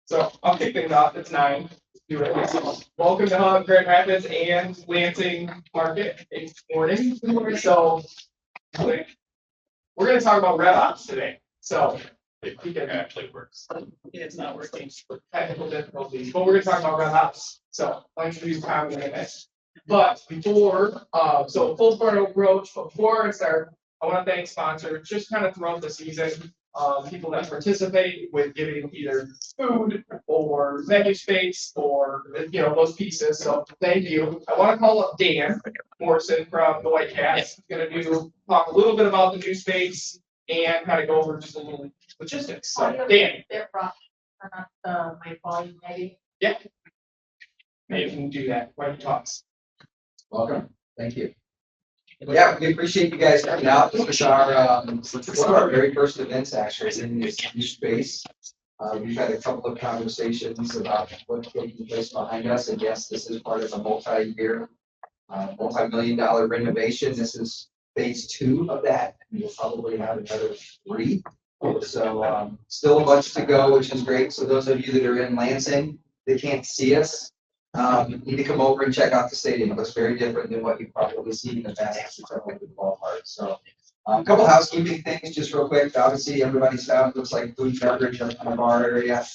So I'll kick things off. It's 9. Do it. So, welcome to Grand Rapids and Lansing Market. It's morning. So we're going to talk about RevOps today. So if we can actually works. It's not working. Technical difficulties. But we're going to talk about RevOps. So I'll introduce Tom in a minute. But before, so full throttle approach. Before I start, I want to thank sponsors just kind of throughout the season. People that participate with giving either food or venue space or those pieces. So thank you. I want to call up Dan Morrison from the White Cats. He's going to talk a little bit about the new space and kind of go over just a little logistics. So Dan. My volume maybe. Yeah. Maybe you can do that while he talks. Welcome. Thank you. Yeah, we appreciate you guys coming out. This is one of our very first events actually in this new space. We've had a couple of conversations about what's taking place behind us, and yes, this is part of a multi-year, multi-million-dollar renovation. This is phase 2 of that. We'll probably have another 3. So still a bunch to go, which is great. So those of you that are in Lansing, they can't see us. You need to come over and check out the stadium. It looks very different than what you've probably seen in the past. It's a the ballpark. So a couple housekeeping things just real quick. Obviously, everybody's found looks like food and beverage in the bar area.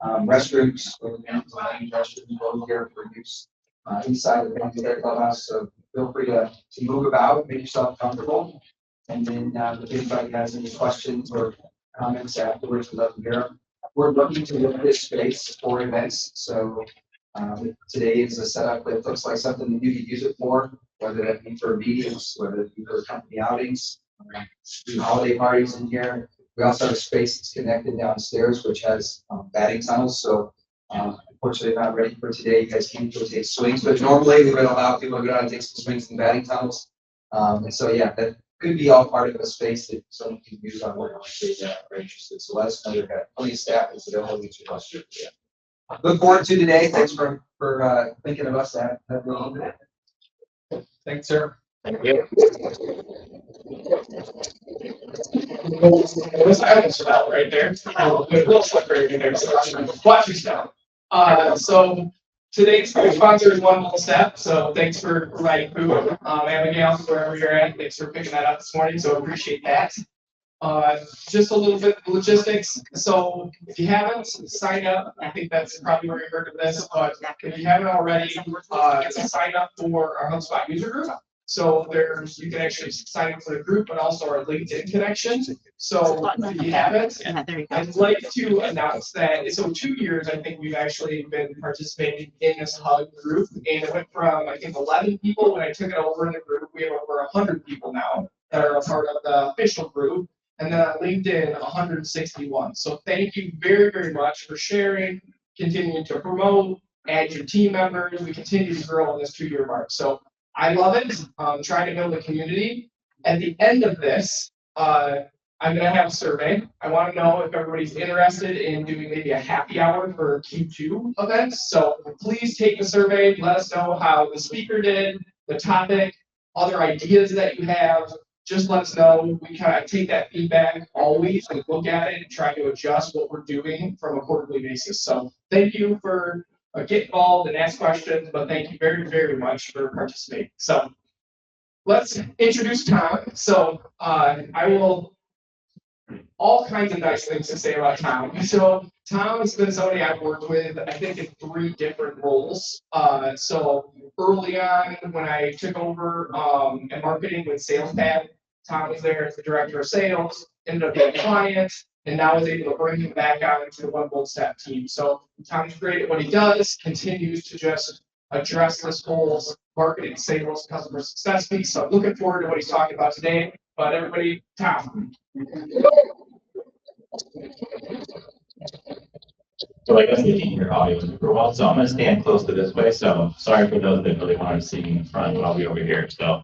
Restrooms, restrooms both here for use inside the Untitled clubhouse. So feel free to move about, make yourself comfortable. And then if anybody has any questions or comments afterwards, we'd love to hear them. We're looking to look at this space for events. So today is a setup that looks like something that you could use it for, whether that be for meetings, whether it be for company outings, do holiday parties in here. We also have a space that's connected downstairs, which has batting tunnels. So unfortunately, not ready for today. You guys can't go take swings, but normally we're going to allow people to go out and take some swings in the batting tunnels. And so, yeah, that could be all part of a space that someone can use on what they are interested. So let us know. We've got plenty of staff that's available to answer questions. Yeah. Look forward to today. Thanks for thinking of us. Thanks, sir. Thank you. This item smell right there. It looks like right there. So watch your smell. So today's sponsor is One Little Step. So thanks for providing food, Abigail, wherever you're at. Thanks for picking that up this morning. So appreciate that. Just a little bit of logistics. So if you haven't signed up, I think that's probably where you heard of this, but if you haven't already, sign up for our HubSpot user group. So you can actually sign up for the group, but also our LinkedIn connection. So if you haven't, I'd like to announce that, so 2 years, I think we've actually been participating in this Hub group, and it went from, I think, 11 people when I took it over in the group. We have over 100 people now that are a part of the official group. And then on LinkedIn, 161. So thank you very, very much for sharing, continuing to promote, add your team members. We continue to grow on this 2-year mark. So I love it. Trying to build a community. At the end of this, I'm going to have a survey. I want to know if everybody's interested in doing maybe a happy hour for Q2 events. So please take the survey. Let us know how the speaker did, the topic, other ideas that you have. Just let us know. We kind of take that feedback always and look at it and try to adjust what we're doing from a quarterly basis. So thank you for getting involved and ask questions, but thank you very, very much for participating. So let's introduce Tom. So I will all kinds of nice things to say about Tom. So Tom has been somebody I've worked with, I think, in 3 different roles. So early on, when I took over in marketing with SalesPad, Tom was there as the director of sales, ended up being a client, and now is able to bring him back out into the One Little Step team. So Tom's great at what he does, continues to just address this whole marketing, sales, customer success piece. So I'm looking forward to what he's talking about today. But everybody, Tom. So I guess you can hear audio super well. So I'm going to stand close to this way. So sorry for those that really want to see me in front, but I'll be over here. So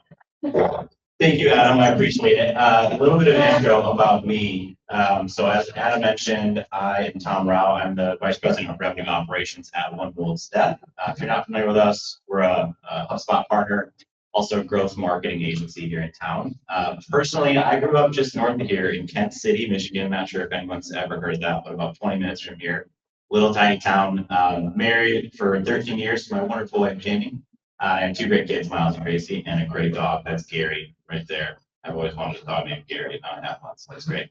thank you, Adam. I appreciate it. A little bit of an intro about me. So as Adam mentioned, I am Tom Rao. I'm the Vice President of Revenue Operations at One Little Step. If you're not familiar with us, we're a HubSpot partner, also a growth marketing agency here in town. Personally, I grew up just north of here in Kent City, Michigan. Not sure if anyone's ever heard that, but about 20 minutes from here. little tiny town. Married for 13 years to my wonderful wife, Jamie. I have two great kids, Miles and Gracie, and a great dog. That's Gary right there. I've always wanted a dog named Gary, and now I have one, so that's great.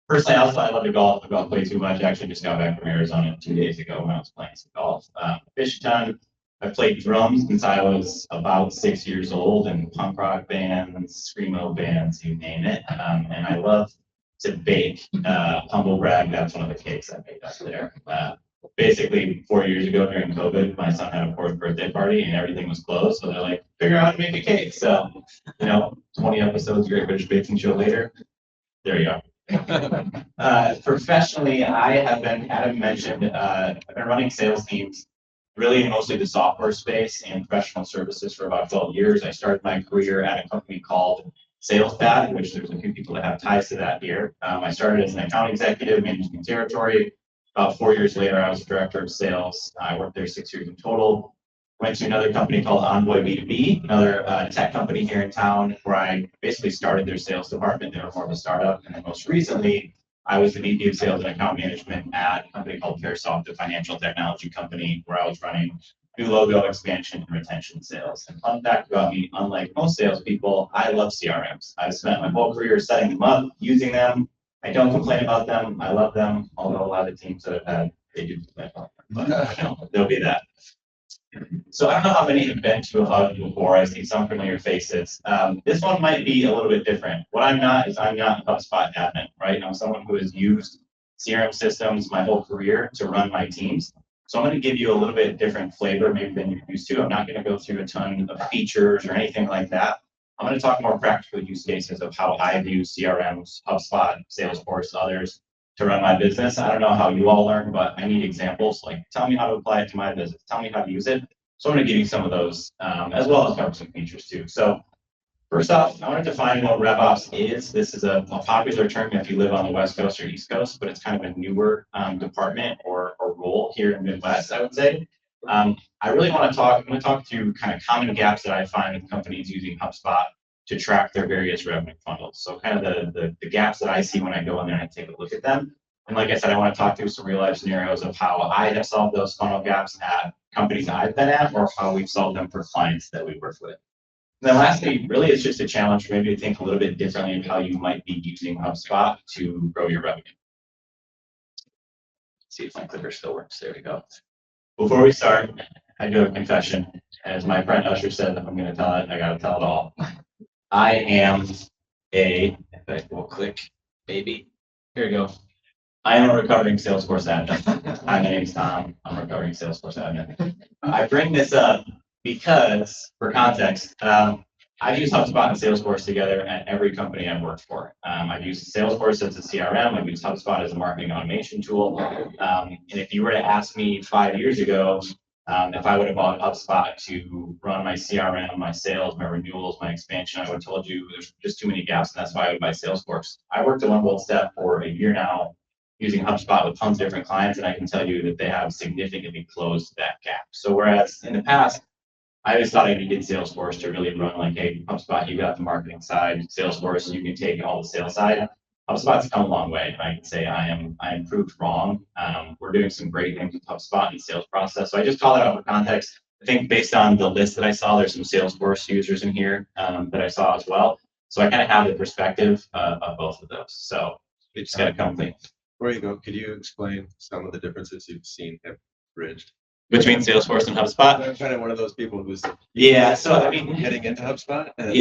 Personally, I love to golf. I golf way too much. I actually just got back from Arizona 2 days ago when I was playing some golf. Fish a ton. I played drums since I was about 6 years old in punk rock bands, screamo bands, you name it. And I love to bake. Humble brag, that's one of the cakes I made up there. Basically, 4 years ago during COVID, my son had a fourth birthday party and everything was closed. So they're like, figure out how to make a cake. So, 20 episodes, Great British Baking Show later. There you go. Professionally, I have been, Adam mentioned, I've been running sales teams really in mostly the software space and professional services for about 12 years. I started my career at a company called SalesPad, which there's a few people that have ties to that here. I started as an account executive managing territory. About 4 years later, I was director of sales. I worked there 6 years in total. Went to another company called Envoy B2B, another tech company here in town, where I basically started their sales department. They were more of a startup. And then most recently, I was the VP of sales and account management at a company called Fairsoft, a financial technology company, where I was running new logo expansion and retention sales. And fun fact about me, unlike most salespeople, I love CRMs. I've spent my whole career setting them up, using them. I don't complain about them. I love them, although a lot of the teams that I've had, they do complain about them. But there'll be that. So I don't know how many have been to a hub before. I see some familiar faces. This one might be a little bit different. What I'm not is I'm not a HubSpot admin, right? I'm someone who has used CRM systems my whole career to run my teams. So I'm going to give you a little bit different flavor maybe than you're used to. I'm not going to go through a ton of features or anything like that. I'm going to talk more practical use cases of how I've used CRMs, HubSpot, Salesforce, others to run my business. I don't know how you all learn, but I need examples. Like, tell me how to apply it to my business. Tell me how to use it. So I'm going to give you some of those, as well as cover some features too. So first off, I want to define what RevOps is. This is a popular term if you live on the West Coast or East Coast, but it's kind of a newer department or role here in the Midwest, I would say. I really want to I'm going to talk through kind of common gaps that I find with companies using HubSpot to track their various revenue funnels. So kind of the gaps that I see when I go in there and I take a look at them. And like I said, I want to talk through some real life scenarios of how I have solved those funnel gaps at companies I've been at, or how we've solved them for clients that we work with. And then lastly, really it's just a challenge for maybe to think a little bit differently of how you might be using HubSpot to grow your revenue. Let's see if my clicker still works. There we go. Before we start, I do have a confession. As my friend Usher said, if I'm going to tell it, I got to tell it all. I am if I will click, maybe. Here we go. I am a recovering Salesforce admin. Hi, my name's Tom. I'm a recovering Salesforce admin. I bring this up because, for context, I've used HubSpot and Salesforce together at every company I've worked for. I've used Salesforce as a CRM. I've used HubSpot as a marketing automation tool. And if you were to ask me 5 years ago, if I would have bought HubSpot to run my CRM, my sales, my renewals, my expansion, I would have told you there's just too many gaps, and that's why I would buy Salesforce. I worked at One Bold Step for a year now, using HubSpot with tons of different clients, and I can tell you that they have significantly closed that gap. So whereas in the past, I always thought I needed Salesforce to really run like, hey, HubSpot, you got the marketing side, Salesforce, you can take all the sales side. HubSpot's come a long way, and I can say I am proved wrong. We're doing some great things with HubSpot and sales process. So I just call it out for context. I think based on the list that I saw, there's some Salesforce users in here that I saw as well. So I kind of have the perspective of both of those. So we just got to come clean. Before you go, could you explain some of the differences you've seen have bridged? Between Salesforce and HubSpot? I'm kind of one of those people who's getting into HubSpot. And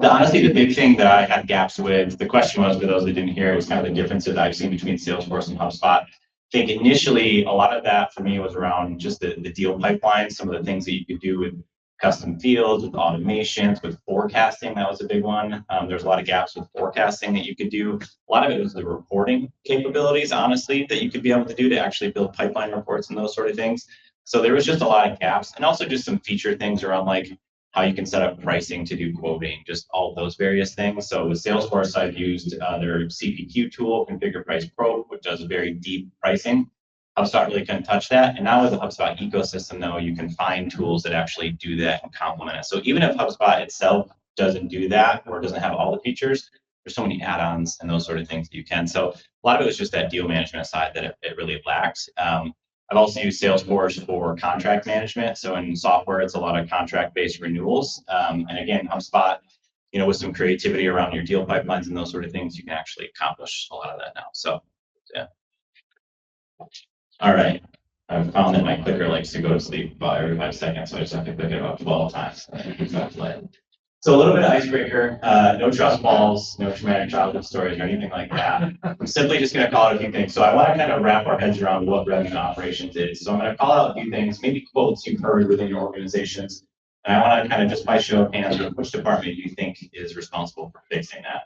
honestly, the big thing that I had gaps with, the question was for those that didn't hear, was kind of the differences I've seen between Salesforce and HubSpot. I think initially a lot of that for me was around just the deal pipeline, some of the things that you could do with custom fields, with automations, with forecasting. That was a big one. There's a lot of gaps with forecasting that you could do. A lot of it was the reporting capabilities, honestly, that you could be able to do to actually build pipeline reports and those sort of things. So there was just a lot of gaps, and also just some feature things around like how you can set up pricing to do quoting, just all of those various things. So with Salesforce, I've used their CPQ tool, Configure Price Pro, which does very deep pricing. HubSpot really couldn't touch that. And now with the HubSpot ecosystem, though, you can find tools that actually do that and complement it. So even if HubSpot itself doesn't do that or doesn't have all the features, there's so many add-ons and those sort of things that you can. So a lot of it was just that deal management side that it really lacked. I've also used Salesforce for contract management. So in software, it's a lot of contract-based renewals. And again, HubSpot, with some creativity around your deal pipelines and those sort of things, you can actually accomplish a lot of that now. So, yeah. All right. I've found that my clicker likes to go to sleep about every 5 seconds, so I just have to click it about 12 times. So a little bit of icebreaker, no trust falls, no traumatic childhood stories or anything like that. I'm simply just going to call out a few things. So I want to kind of wrap our heads around what revenue operations is. So I'm going to call out a few things, maybe quotes you've heard within your organizations. And I want to kind of just by show of hands, which department you think is responsible for fixing that.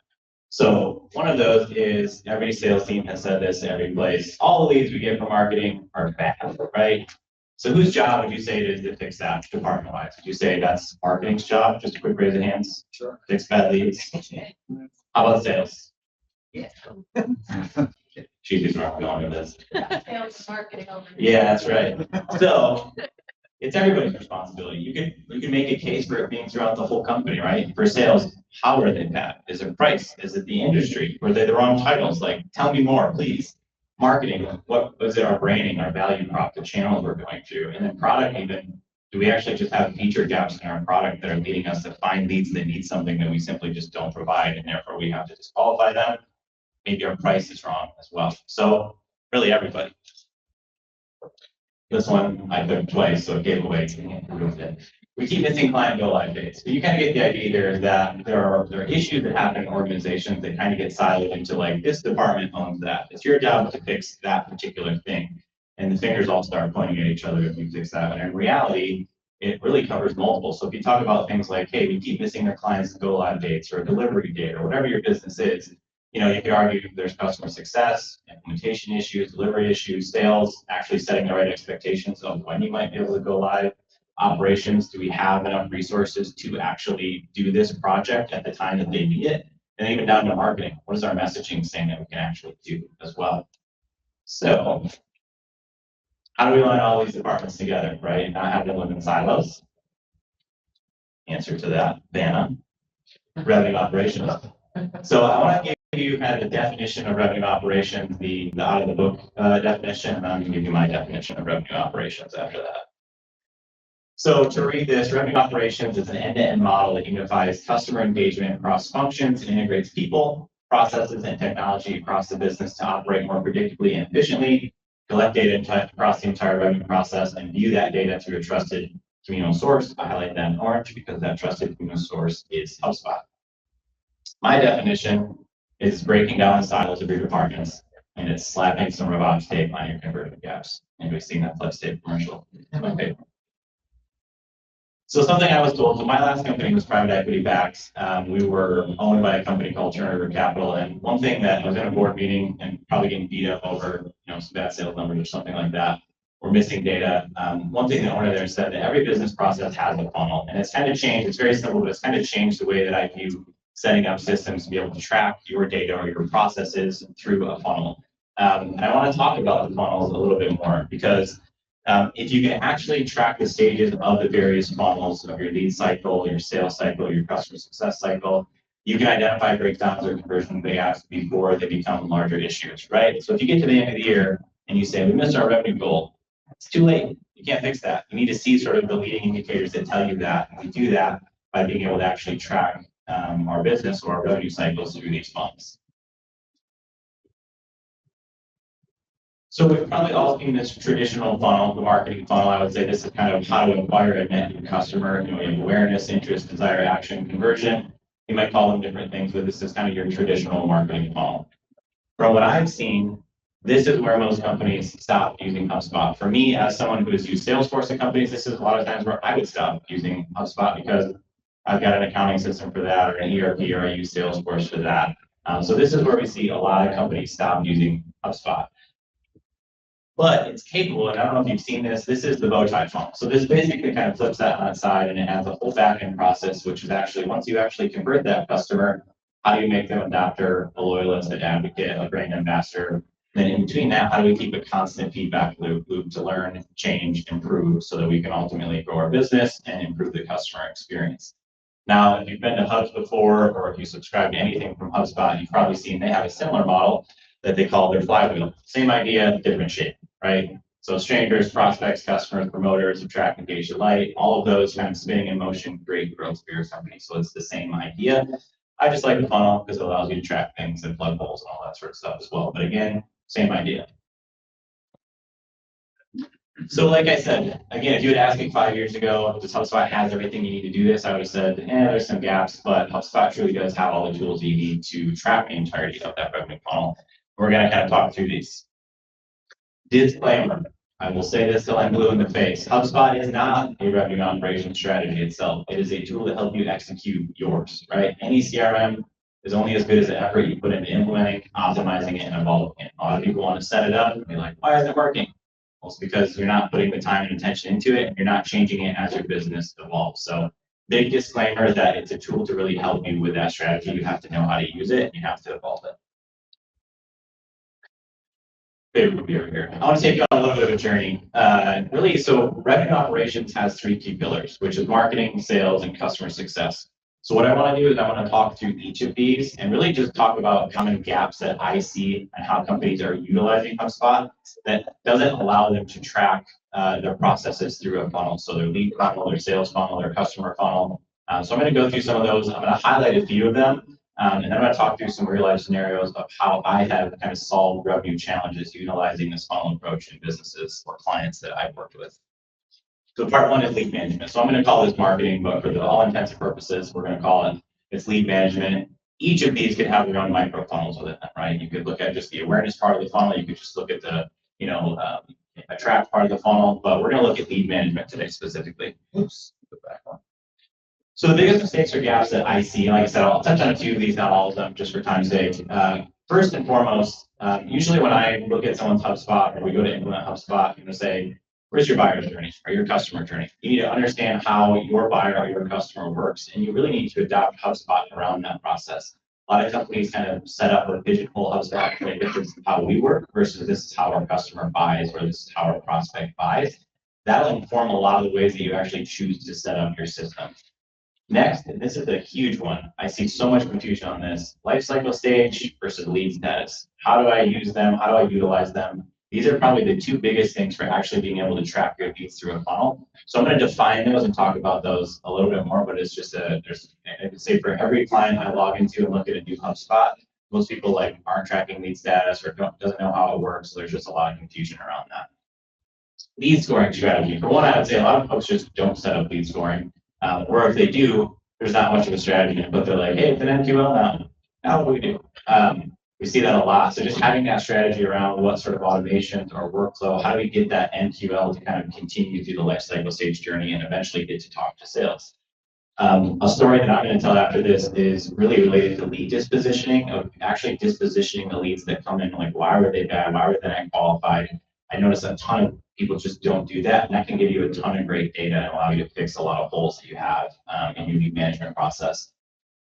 So one of those is every sales team has said this in every place. All the leads we get from marketing are bad, right? So whose job would you say it is to fix that department-wise? Would you say that's marketing's job? Just a quick raise of hands. Sure. Fix bad leads. How about sales? Yeah. She's where I'm going with this. Sales and marketing over. Yeah, that's right. So it's everybody's responsibility. You can make a case for it being throughout the whole company, right? For sales, how are they bad? Is it price? Is it the industry? Were they the wrong titles? Like, tell me more, please. Marketing, what was it? Our branding, our value prop, the channels we're going through, and then product. Even do we actually just have feature gaps in our product that are leading us to find leads that need something that we simply just don't provide, and therefore we have to disqualify them? Maybe our price is wrong as well. So really, everybody. This one I took twice, so it gave away. We keep missing client go live dates. But you kind of get the idea here that there are issues that happen in organizations that kind of get siloed into like this department owns that. It's your job to fix that particular thing. And the fingers all start pointing at each other if you fix that. But in reality, it really covers multiple. So if you talk about things like, hey, we keep missing their clients' go live dates or delivery date or whatever your business is, you could argue there's customer success, implementation issues, delivery issues, sales, actually setting the right expectations of when you might be able to go live. Operations, do we have enough resources to actually do this project at the time that they need it? And even down to marketing, what is our messaging saying that we can actually do as well? So how do we line all these departments together, right? Not have them live in silos? Answer to that, Vanna, revenue operations. So I want to give you kind of the definition of revenue operations, the out of the book definition, and I'm going to give you my definition of revenue operations after that. So to read this, revenue operations is an end-to-end model that unifies customer engagement across functions and integrates people, processes, and technology across the business to operate more predictably and efficiently, collect data across the entire revenue process, and view that data through a trusted communal source. I highlight that in orange because that trusted communal source is HubSpot. My definition is breaking down the silos of your departments, and it's slapping some RevOps tape on your conversion gaps. Anybody seen that Flex Tape commercial? Okay. So something I was told, so my last company was private equity backed. We were owned by a company called Turnover Capital. And one thing that I was in a board meeting and probably getting beat up over, some bad sales numbers or something like that. We're missing data. One thing the owner there said that every business process has a funnel, and it's kind of changed. It's very simple, but it's kind of changed the way that I view setting up systems to be able to track your data or your processes through a funnel. And I want to talk about the funnels a little bit more because if you can actually track the stages of the various funnels of your lead cycle, your sales cycle, your customer success cycle, you can identify breakdowns or conversion gaps before they become larger issues, right? So if you get to the end of the year and you say, we missed our revenue goal, it's too late. You can't fix that. You need to see sort of the leading indicators that tell you that. And we do that by being able to actually track our business or our revenue cycles through these funnels. So we've probably all seen this traditional funnel, the marketing funnel. I would say this is kind of how to acquire a net new customer. You have awareness, interest, desire, action, conversion. You might call them different things, but this is kind of your traditional marketing funnel. From what I've seen, this is where most companies stop using HubSpot. For me, as someone who has used Salesforce in companies, this is a lot of times where I would stop using HubSpot because I've got an accounting system for that or an ERP or I use Salesforce for that. So this is where we see a lot of companies stop using HubSpot. But it's capable, and I don't know if you've seen this, this is the bow tie funnel. So this basically kind of flips that on its side and it has a whole back-end process, which is actually, once you actually convert that customer, how do you make them an adopter, a loyalist, an advocate, a brand ambassador? And then in between that, how do we keep a constant feedback loop to learn, change, improve, so that we can ultimately grow our business and improve the customer experience? Now, if you've been to Hubs before, or if you subscribe to anything from HubSpot, you've probably seen they have a similar model that they call their flywheel. Same idea, different shape, right? So strangers, prospects, customers, promoters, attract, engage, delight, all of those kind of spinning in motion, create growth for your company. So it's the same idea. I just like the funnel because it allows you to track things and plug holes and all that sort of stuff as well. But again, same idea. So like I said, again, if you had asked me 5 years ago, does HubSpot has everything you need to do this? I would have said, there's some gaps, but HubSpot truly does have all the tools you need to track the entirety of that revenue funnel. We're going to kind of talk through these. Disclaimer. I will say this till I'm blue in the face. HubSpot is not a revenue operations strategy itself. It is a tool to help you execute yours, right? Any CRM is only as good as the effort you put into implementing, optimizing it, and evolving it. A lot of people want to set it up and be like, why isn't it working? Well, it's because you're not putting the time and attention into it, and you're not changing it as your business evolves. So big disclaimer that it's a tool to really help you with that strategy. You have to know how to use it, and you have to evolve it. Here. I want to take you on a little bit of a journey. Really, so revenue operations has 3 key pillars, which is marketing, sales, and customer success. So what I want to do is I want to talk through each of these and really just talk about common gaps that I see and how companies are utilizing HubSpot that doesn't allow them to track their processes through a funnel. So their lead funnel, their sales funnel, their customer funnel. So I'm going to go through some of those. I'm going to highlight a few of them. And then I'm going to talk through some real life scenarios of how I have kind of solved revenue challenges utilizing this funnel approach in businesses or clients that I've worked with. So part 1 is lead management. So I'm going to call this marketing, but for all intents and purposes, we're going to call it's lead management. Each of these could have their own micro funnels within them, right? You could look at just the awareness part of the funnel. You could just look at the, attract part of the funnel, but we're going to look at lead management today specifically. Oops, go back one. So the biggest mistakes or gaps that I see, like I said, I'll touch on a few of these, not all of them, just for time's sake. First and foremost, usually when I look at someone's HubSpot or we go to implement HubSpot, I'm going to say, where's your buyer's journey or your customer journey? You need to understand how your buyer or your customer works, and you really need to adopt HubSpot around that process. A lot of companies kind of set up or pigeonhole HubSpot like this is how we work versus this is how our customer buys or this is how our prospect buys. That'll inform a lot of the ways that you actually choose to set up your system. Next, and this is a huge one, I see so much confusion on this, life cycle stage versus lead status. How do I use them? How do I utilize them? These are probably the 2 biggest things for actually being able to track your leads through a funnel. So I'm going to define those and talk about those a little bit more, but it's just I could say for every client I log into and look at a new HubSpot, most people aren't tracking lead status or doesn't know how it works. So there's just a lot of confusion around that. Lead scoring strategy. For one, I would say a lot of folks just don't set up lead scoring. Or if they do, there's not much of a strategy, but they're like, hey, it's an MQL now what do we do? We see that a lot. So just having that strategy around what sort of automations or workflow, how do we get that MQL to kind of continue through the life cycle stage journey and eventually get to talk to sales? A story that I'm going to tell after this is really related to lead dispositioning, of actually dispositioning the leads that come in, like why were they bad, why were they not qualified? I notice a ton of people just don't do that, and that can give you a ton of great data and allow you to fix a lot of holes that you have in your lead management process.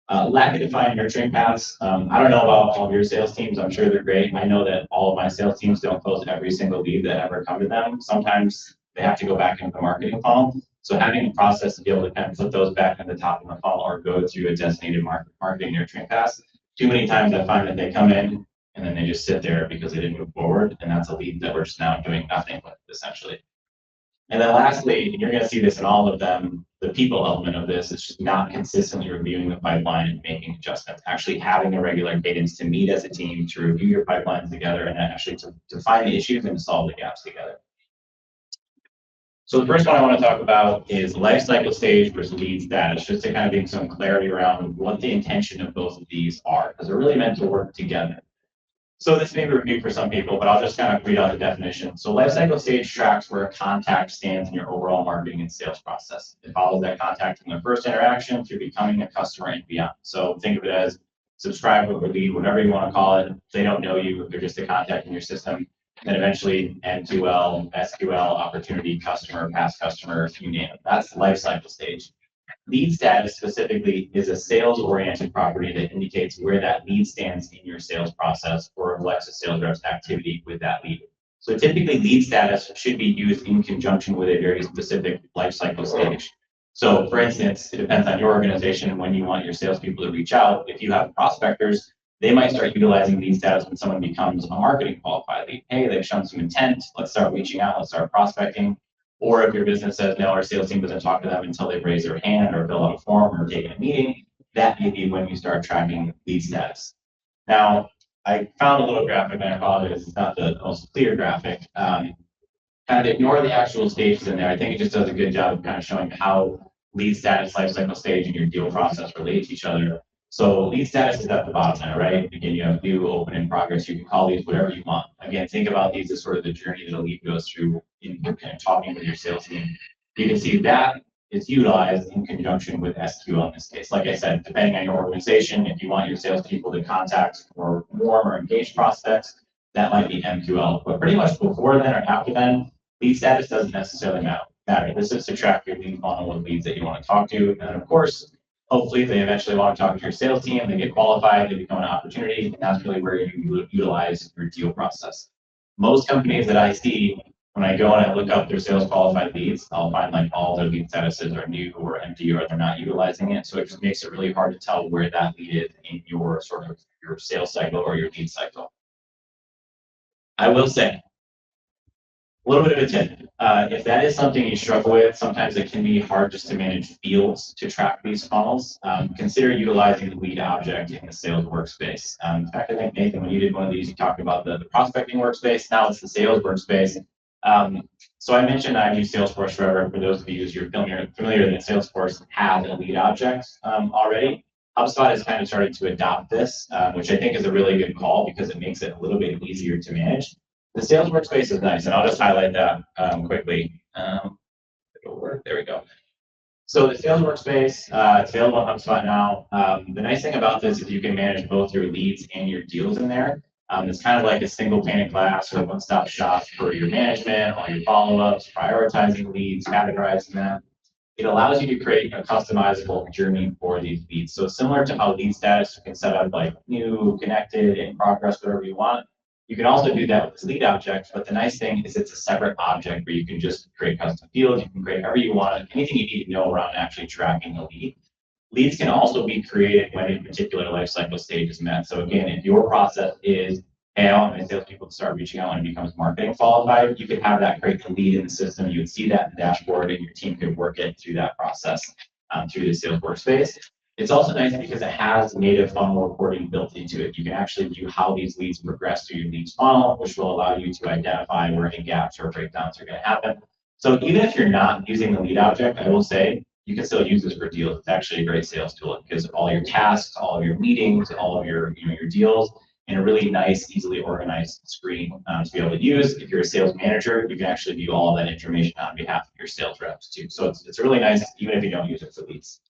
Lack of defined nurturing paths. I don't know about all of your sales teams. I'm sure they're great. I know that all of my sales teams don't close every single lead that ever come to them. Sometimes they have to go back into the marketing funnel. So having a process to be able to kind of put those back in the top of the funnel or go through a designated marketing nurturing path. Too many times I find that they come in and then they just sit there because they didn't move forward, and that's a lead that we're just now doing nothing with, essentially. And then lastly, and you're going to see this in all of them, the people element of this is just not consistently reviewing the pipeline and making adjustments, actually having a regular cadence to meet as a team, to review your pipelines together, and actually to find the issues and to solve the gaps together. So the first one I want to talk about is life cycle stage versus lead status, just to kind of give some clarity around what the intention of both of these are, because they're really meant to work together. So this may be reviewed for some people, but I'll just kind of read out the definition. So lifecycle stage tracks where a contact stands in your overall marketing and sales process. It follows that contact from their first interaction through becoming a customer and beyond. So think of it as subscriber or lead, whatever you want to call it. They don't know you, they're just a contact in your system. And eventually MQL, SQL, opportunity, customer, past customer, you name it. That's the lifecycle stage. Lead status specifically is a sales-oriented property that indicates where that lead stands in your sales process or reflects a sales rep's activity with that lead. So typically lead status should be used in conjunction with a very specific life cycle stage. So for instance, it depends on your organization and when you want your salespeople to reach out. If you have prospectors, they might start utilizing lead status when someone becomes a marketing qualified lead. Hey, they've shown some intent. Let's start reaching out. Let's start prospecting. Or if your business says, no, our sales team doesn't talk to them until they've raised their hand or fill out a form or taken a meeting, that may be when you start tracking lead status. Now, I found a little graphic, and I apologize, it's not the most clear graphic. Kind of ignore the actual stages in there. I think it just does a good job of kind of showing how lead status, lifecycle stage, and your deal process relate to each other. So lead status is at the bottom there, right? Again, you have new, open, in progress. You can call these whatever you want. Again, think about these as sort of the journey that a lead goes through in kind of talking with your sales team. You can see that is utilized in conjunction with SQL in this case. Like I said, depending on your organization, if you want your salespeople to contact or warm or engage prospects, that might be MQL. But pretty much before then or after then, lead status doesn't necessarily matter. This is to track your lead funnel with leads that you want to talk to. And of course, hopefully they eventually want to talk to your sales team, they get qualified, they become an opportunity, and that's really where you utilize your deal process. Most companies that I see, when I go and I look up their sales qualified leads, I'll find like all their lead statuses are new or empty or they're not utilizing it. So it just makes it really hard to tell where that lead is in your sort of your sales cycle or your lead cycle. I will say, a little bit of a tip. If that is something you struggle with, sometimes it can be hard just to manage fields to track these funnels. Consider utilizing the lead object in the sales workspace. In fact, I think, Nathan, when you did one of these, you talked about the prospecting workspace. Now it's the sales workspace. So I mentioned I've used Salesforce forever. For those of you who are familiar that Salesforce has a lead object already. HubSpot has kind of started to adopt this, which I think is a really good call because it makes it a little bit easier to manage. The sales workspace is nice, and I'll just highlight that quickly. It'll work. There we go. So the sales workspace, it's available on HubSpot now. The nice thing about this is you can manage both your leads and your deals in there. It's kind of like a single pane of glass or one-stop shop for your management, all your follow-ups, prioritizing leads, categorizing them. It allows you to create a customizable journey for these leads. So similar to how lead status, you can set up like new, connected, in progress, whatever you want. You can also do that with this lead object, but the nice thing is it's a separate object where you can just create custom fields, you can create whatever you want, anything you need to know around actually tracking the lead. Leads can also be created when a particular lifecycle stage is met. So again, if your process is, hey, I want my salespeople to start reaching out when it becomes marketing qualified, you could have that create the lead in the system. You would see that in the dashboard and your team could work it through that process through the sales workspace. It's also nice because it has native funnel reporting built into it. You can actually view how these leads progress through your leads funnel, which will allow you to identify where any gaps or breakdowns are going to happen. So even if you're not using the lead object, I will say you can still use this for deals. It's actually a great sales tool because all your tasks, all of your meetings, all of your your deals in a really nice, easily organized screen to be able to use. If you're a sales manager, you can actually view all of that information on behalf of your sales reps too. So it's really nice even if you don't use it for leads.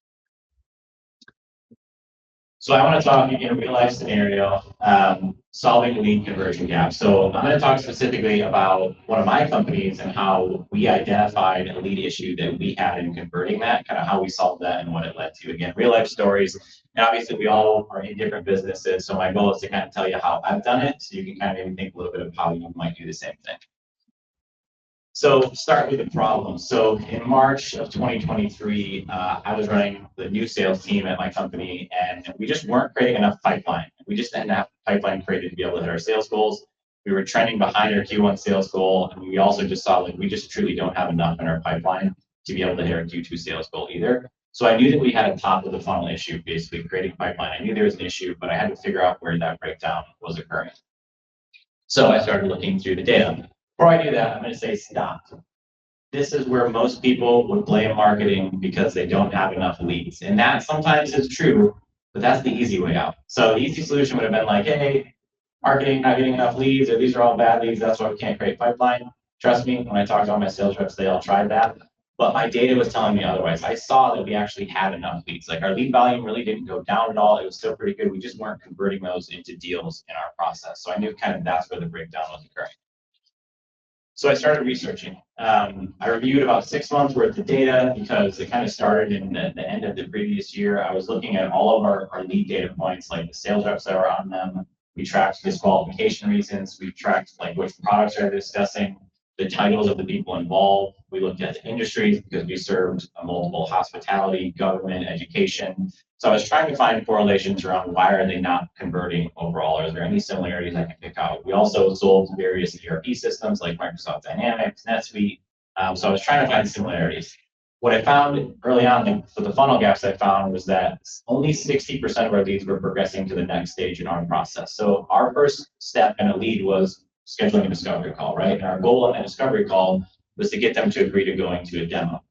So I want to talk in a real life scenario, solving lead conversion gaps. So I'm going to talk specifically about one of my companies and how we identified a lead issue that we had in converting that, kind of how we solved that and what it led to. Again, real life stories. And obviously we all are in different businesses. So my goal is to kind of tell you how I've done it. So you can kind of maybe think a little bit of how you might do the same thing. So start with the problem. So in March of 2023, I was running the new sales team at my company, and we just weren't creating enough pipeline. We just didn't have pipeline created to be able to hit our sales goals. We were trending behind our Q1 sales goal, and we also just saw like we just truly don't have enough in our pipeline to be able to hit our Q2 sales goal either. So I knew that we had a top of the funnel issue, basically creating pipeline. I knew there was an issue, but I had to figure out where that breakdown was occurring. So I started looking through the data. Before I do that, I'm going to say stop. This is where most people would blame marketing because they don't have enough leads. And that sometimes is true, but that's the easy way out. So the easy solution would have been like, hey, marketing not getting enough leads, or these are all bad leads, that's why we can't create pipeline. Trust me, when I talked to all my sales reps, they all tried that. But my data was telling me otherwise. I saw that we actually had enough leads. Like our lead volume really didn't go down at all. It was still pretty good. We just weren't converting those into deals in our process. So I knew kind of that's where the breakdown was occurring. So I started researching. I reviewed about 6 months worth of data because it kind of started in the end of the previous year. I was looking at all of our lead data points, like the sales reps that are on them. We tracked disqualification reasons. We tracked like which products are discussing. the titles of the people involved. We looked at the industries because we served a multiple hospitality, government, education. So I was trying to find correlations around why are they not converting overall? Are there any similarities I can pick out? We also sold various ERP systems like Microsoft Dynamics, NetSuite. So I was trying to find similarities. What I found early on, for the funnel gaps I found was that only 60% of our leads were progressing to the next stage in our process. So our first step in a lead was scheduling a discovery call, right? And our goal on that discovery call was to get them to agree to going to a demo.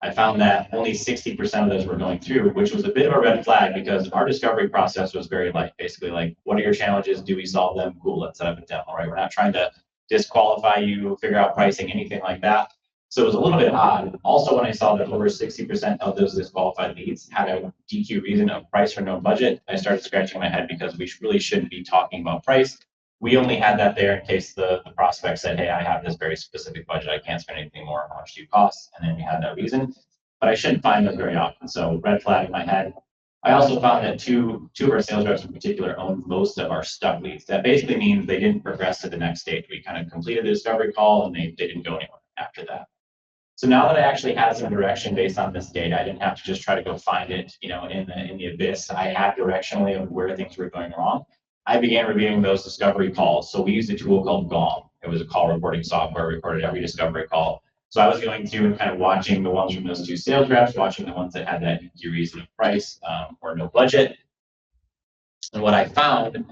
I found that only 60% of those were going through, which was a bit of a red flag because our discovery process was very light, basically like, what are your challenges? Do we solve them? Cool, let's set up a demo, right? We're not trying to disqualify you, figure out pricing, anything like that. So it was a little bit odd. Also, when I saw that over 60% of those disqualified leads had a DQ reason of price or no budget, I started scratching my head because we really shouldn't be talking about price. We only had that there in case the prospect said, hey, I have this very specific budget. I can't spend anything more. How much do you cost? And then we had that reason. But I shouldn't find those very often. So red flag in my head. I also found that two of our sales reps in particular owned most of our stuck leads. That basically means they didn't progress to the next stage. We kind of completed the discovery call and they didn't go anywhere after that. So now that I actually had some direction based on this data, I didn't have to just try to go find it, in the abyss. I had directionally of where things were going wrong. I began reviewing those discovery calls. So we used a tool called Gong. It was a call recording software, recorded every discovery call. So I was going through and kind of watching the ones from those two sales reps, watching the ones that had that reason of price or no budget. And what I found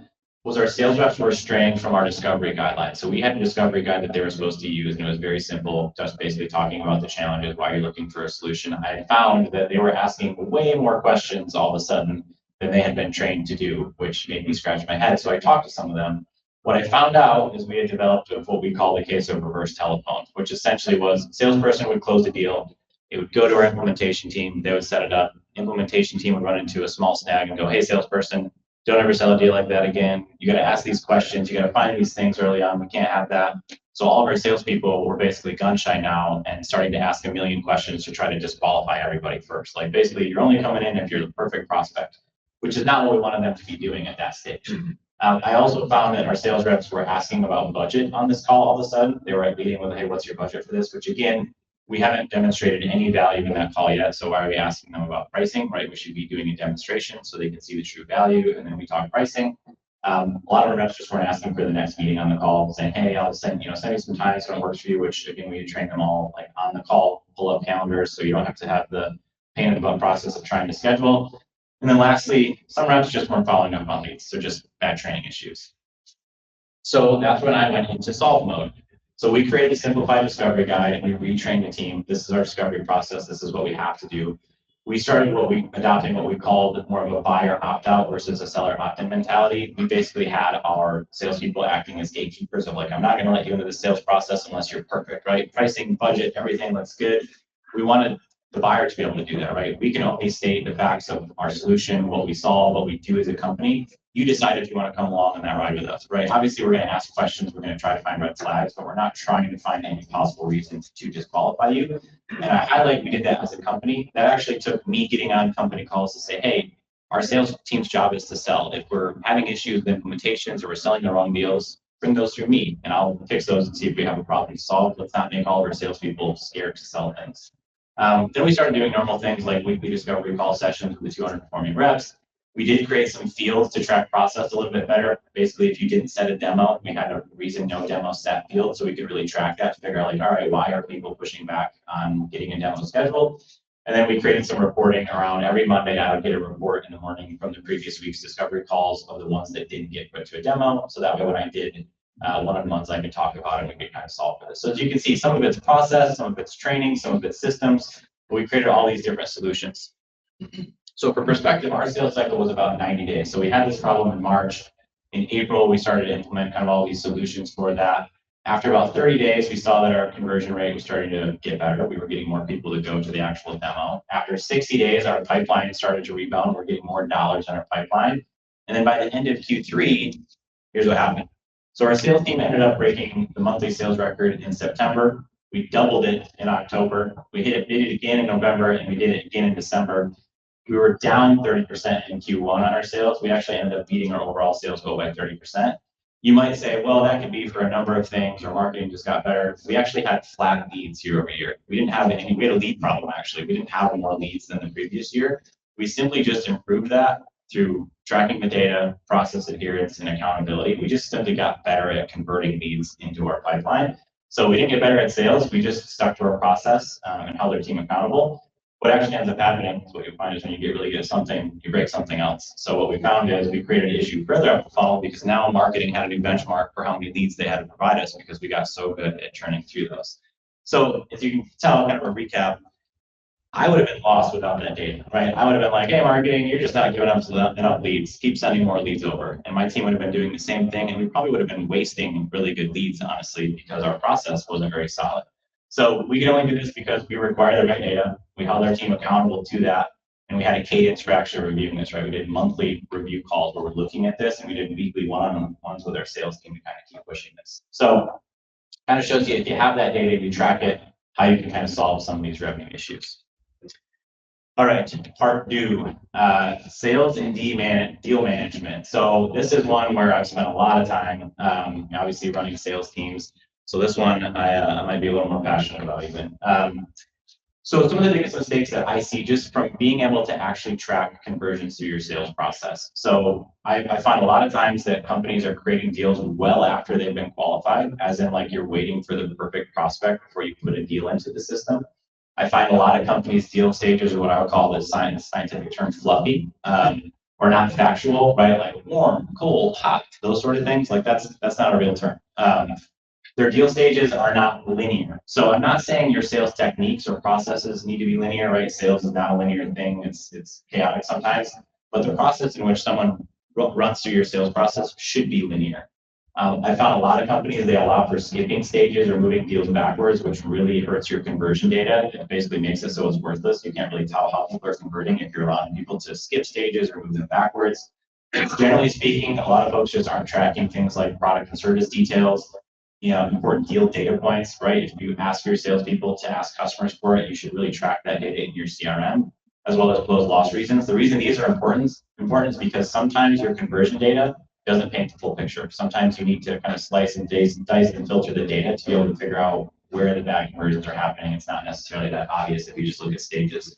was our sales reps were straying from our discovery guidelines. So we had a discovery guide that they were supposed to use, and it was very simple, just basically talking about the challenges, why you're looking for a solution. I found that they were asking way more questions all of a sudden than they had been trained to do, which made me scratch my head. So I talked to some of them. What I found out is we had developed what we call the case of reverse telephone, which essentially was a salesperson would close a deal. It would go to our implementation team. They would set it up. Implementation team would run into a small snag and go, hey, salesperson, don't ever sell a deal like that again. You got to ask these questions. You got to find these things early on. We can't have that. So all of our salespeople were basically gun shy now and starting to ask a million questions to try to disqualify everybody first. Like basically, you're only coming in if you're the perfect prospect, which is not what we wanted them to be doing at that stage. I also found that our sales reps were asking about budget on this call all of a sudden. They were at meeting with, hey, what's your budget for this? Which again, we haven't demonstrated any value in that call yet. So why are we asking them about pricing, right? We should be doing a demonstration so they can see the true value. And then we talk pricing. A lot of our reps just weren't asking for the next meeting on the call, saying, hey, I'll send you some time so it works for you, which again, we train them all like on the call, pull up calendars. So you don't have to have the pain in the butt process of trying to schedule. And then lastly, some reps just weren't following up on leads. So just bad training issues. So that's when I went into solve mode. So we created a simplified discovery guide and we retrained the team. This is our discovery process. This is what we have to do. We started adopting what we called more of a buyer opt-out versus a seller opt-in mentality. We basically had our salespeople acting as gatekeepers of like, I'm not going to let you into the sales process unless you're perfect, right? Pricing, budget, everything looks good. We wanted the buyer to be able to do that, right? We can only state the facts of our solution, what we solve, what we do as a company. You decide if you want to come along on that ride with us, right? Obviously, we're going to ask questions. We're going to try to find red flags, but we're not trying to find any possible reasons to disqualify you. And I highlight we did that as a company. That actually took me getting on company calls to say, hey, our sales team's job is to sell. If we're having issues with implementations or we're selling the wrong deals, bring those through me and I'll fix those and see if we have a problem to solve. Let's not make all of our salespeople scared to sell things. Then we started doing normal things like weekly discovery call sessions with the 200 performing reps. We did create some fields to track process a little bit better. Basically, if you didn't set a demo, we had a reason no demo set field, so we could really track that to figure out like, all right, why are people pushing back on getting a demo scheduled? And then we created some reporting around every Monday. I would get a report in the morning from the previous week's discovery calls of the ones that didn't get put to a demo. So that way, when I did one of the ones I could talk about and we could kind of solve for this. So as you can see, some of it's process, some of it's training, some of it's systems, but we created all these different solutions. So for perspective, our sales cycle was about 90 days. So we had this problem in March. In April, we started to implement kind of all these solutions for that. After about 30 days, we saw that our conversion rate was starting to get better. We were getting more people to go to the actual demo. After 60 days, our pipeline started to rebound. We're getting more dollars in our pipeline. And then by the end of Q3, here's what happened. So our sales team ended up breaking the monthly sales record in September. We doubled it in October. We did it again in November, and we did it again in December. We were down 30% in Q1 on our sales. We actually ended up beating our overall sales goal by 30%. You might say, well, that could be for a number of things, or marketing just got better. We actually had flat leads year over year. We didn't have any, we had a lead problem actually. We didn't have more leads than the previous year. We simply just improved that through tracking the data, process adherence, and accountability. We just simply got better at converting leads into our pipeline. So we didn't get better at sales. We just stuck to our process and held our team accountable. What actually ends up happening is what you find is when you get really good at something, you break something else. So what we found is we created an issue further up the funnel because now marketing had a new benchmark for how many leads they had to provide us because we got so good at churning through those. So as you can tell, kind of a recap, I would have been lost without that data, right? I would have been like, hey, marketing, you're just not giving us enough leads. Keep sending more leads over. And my team would have been doing the same thing. And we probably would have been wasting really good leads, honestly, because our process wasn't very solid. So we could only do this because we required the right data. We held our team accountable to that. And we had a cadence for actually reviewing this, right? We did monthly review calls where we're looking at this, and we did weekly one-on-ones with our sales team to kind of keep pushing this. So kind of shows you if you have that data, you track it, how you can kind of solve some of these revenue issues. All right, part two, sales and deal management. So this is one where I've spent a lot of time, obviously running sales teams. So this one I might be a little more passionate about even. So some of the biggest mistakes that I see just from being able to actually track conversions through your sales process. So I find a lot of times that companies are creating deals well after they've been qualified, as in like you're waiting for the perfect prospect before you put a deal into the system. I find a lot of companies' deal stages are what I would call the scientific term fluffy, or not factual, right? Like warm, cold, hot, those sort of things. Like that's not a real term. Their deal stages are not linear. So I'm not saying your sales techniques or processes need to be linear, right? Sales is not a linear thing. It's chaotic sometimes, but the process in which someone runs through your sales process should be linear. I found a lot of companies, they allow for skipping stages or moving deals backwards, which really hurts your conversion data. It basically makes it so it's worthless. You can't really tell how people are converting if you're allowing people to skip stages or move them backwards. Generally speaking, a lot of folks just aren't tracking things like product and service details, important deal data points, right? If you ask your salespeople to ask customers for it, you should really track that data in your CRM, as well as close loss reasons. The reason these are important is because sometimes your conversion data doesn't paint the full picture. Sometimes you need to kind of slice and dice and filter the data to be able to figure out where the bad conversions are happening. It's not necessarily that obvious if you just look at stages.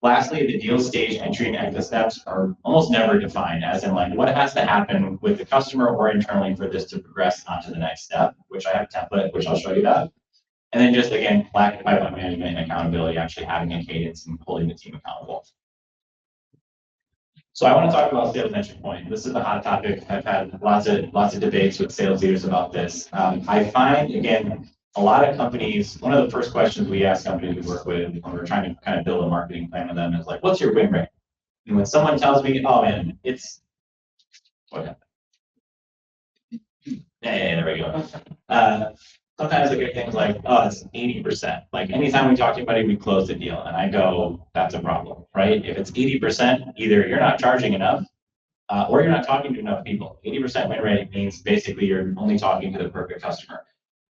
Lastly, the deal stage entry and exit steps are almost never defined, as in like what has to happen with the customer or internally for this to progress onto the next step, which I have a template, which I'll show you that. And then just again, lack of pipeline management and accountability, actually having a cadence and holding the team accountable. So I want to talk about sales entry point. This is a hot topic. I've had lots of debates with sales leaders about this. I find, again, a lot of companies, one of the first questions we ask companies we work with when we're trying to kind of build a marketing plan with them is like, what's your win rate? And when someone tells me, oh man, it's, what happened? Yeah, there we go. Sometimes I get things like, oh, it's 80%. Like anytime we talk to anybody, we close the deal. And I go, that's a problem, right? If it's 80%, either you're not charging enough or you're not talking to enough people. 80% win rate means basically you're only talking to the perfect customer.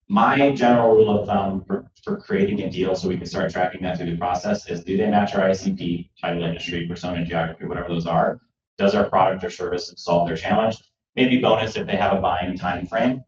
My general rule of thumb for creating a deal so we can start tracking that through the process is, do they match our ICP, title, industry, persona, geography, whatever those are? Does our product or service solve their challenge? Maybe bonus if they have a buying time frame.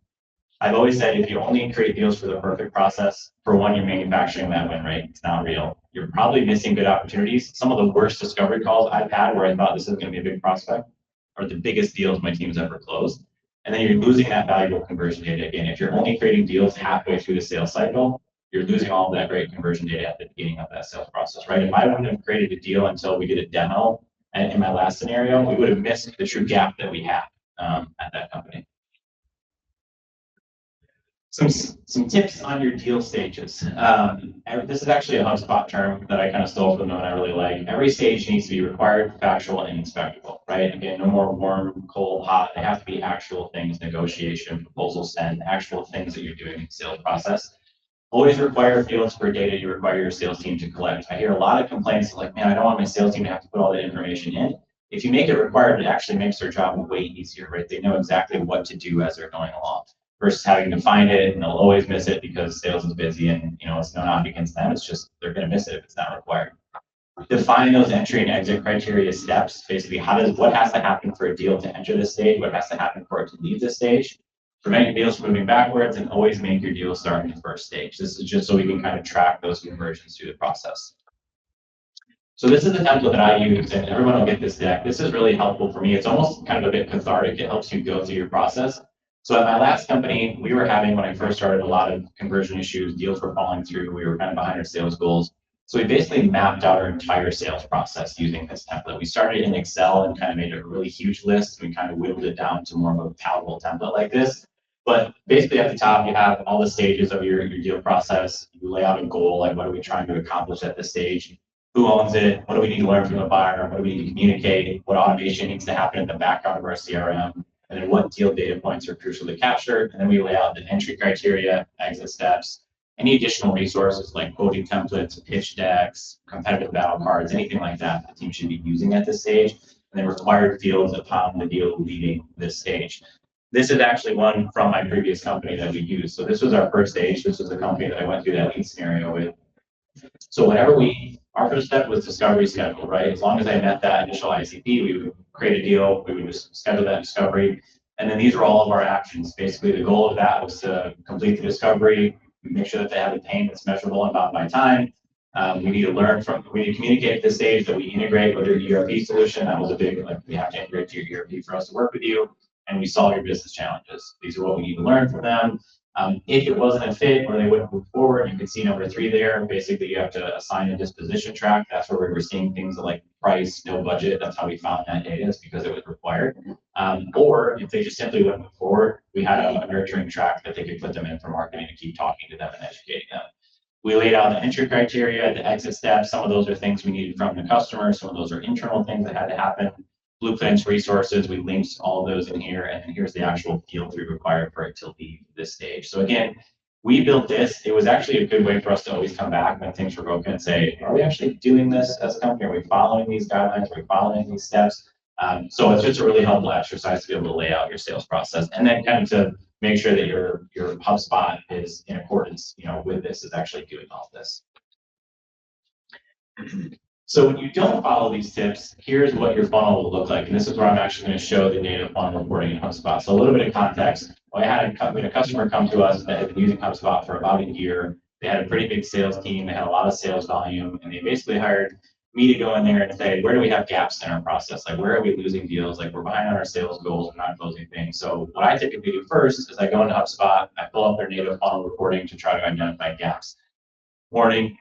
I've always said if you only create deals for the perfect process, for one, you're manufacturing that win rate. It's not real. You're probably missing good opportunities. Some of the worst discovery calls I've had where I thought this is going to be a big prospect are the biggest deals my team's ever closed. And then you're losing that valuable conversion data. Again, if you're only creating deals halfway through the sales cycle, you're losing all of that great conversion data at the beginning of that sales process, right? If I wouldn't have created a deal until we did a demo, and in my last scenario, we would have missed the true gap that we had at that company. Some tips on your deal stages. This is actually a HubSpot term that I kind of stole from them and I really like. Every stage needs to be required, factual, and inspectable, right? Again, no more warm, cold, hot. They have to be actual things, negotiation, proposal send, actual things that you're doing in the sales process. Always require fields for data you require your sales team to collect. I hear a lot of complaints like, man, I don't want my sales team to have to put all that information in. If you make it required, it actually makes their job way easier, right? They know exactly what to do as they're going along, versus having to find it, and they'll always miss it because sales is busy, and it's no knock against them. It's just they're going to miss it if it's not required. Define those entry and exit criteria steps. Basically, what has to happen for a deal to enter this stage? What has to happen for it to leave this stage? prevent your deals from moving backwards, and always make your deals start in the first stage. This is just so we can kind of track those conversions through the process. So this is the template that I use, and everyone will get this deck. This is really helpful for me. It's almost kind of a bit cathartic. It helps you go through your process. So at my last company, we were having, when I first started, a lot of conversion issues. Deals were falling through. We were kind of behind our sales goals. So we basically mapped out our entire sales process using this template. We started in Excel and kind of made a really huge list. We kind of whittled it down to more of a palatable template like this. But basically at the top, you have all the stages of your deal process. You lay out a goal, like what are we trying to accomplish at this stage? Who owns it? What do we need to learn from the buyer? What do we need to communicate? What automation needs to happen in the background of our CRM? And then what deal data points are crucial to capture? And then we lay out the entry criteria, exit steps, any additional resources like quoting templates, pitch decks, competitive battle cards, anything like that the team should be using at this stage, and then required fields upon the deal leaving this stage. This is actually one from my previous company that we used. So this was our first stage. This was the company that I went through that lead scenario with. So whenever our first step was discovery schedule, right? As long as I met that initial ICP, we would create a deal, we would just schedule that discovery. And then these are all of our actions. Basically, the goal of that was to complete the discovery, make sure that they have a pain that's measurable and bound by time. We need to communicate at this stage that we integrate with your ERP solution. That was a big, like, we have to integrate to your ERP for us to work with you, and we solve your business challenges. These are what we need to learn from them. If it wasn't a fit or they wouldn't move forward, you can see number 3 there. Basically, you have to assign a disposition track. That's where we were seeing things like price, no budget. That's how we found that data, is because it was required. Or if they just simply wouldn't move forward, we had a nurturing track that they could put them in for marketing to keep talking to them and educating them. We laid out the entry criteria, the exit steps. Some of those are things we needed from the customer. Some of those are internal things that had to happen. Blueprints, resources, we linked all of those in here, and then here's the actual field through required for it to leave this stage. So again, we built this. It was actually a good way for us to always come back when things were broken and say, are we actually doing this as a company? Are we following these guidelines? Are we following these steps? So it's just a really helpful exercise to be able to lay out your sales process, and then kind of to make sure that your HubSpot is in accordance, with this, is actually doing all this. So when you don't follow these tips, here's what your funnel will look like. And this is where I'm actually going to show the data funnel reporting in HubSpot. So a little bit of context. We had a customer come to us that had been using HubSpot for about a year. They had a pretty big sales team. They had a lot of sales volume, and they basically hired me to go in there and say, where do we have gaps in our process? Like, where are we losing deals? Like, we're behind on our sales goals. We're not closing things. So what I typically do first is I go into HubSpot, I pull up their native funnel reporting to try to identify gaps. Warning,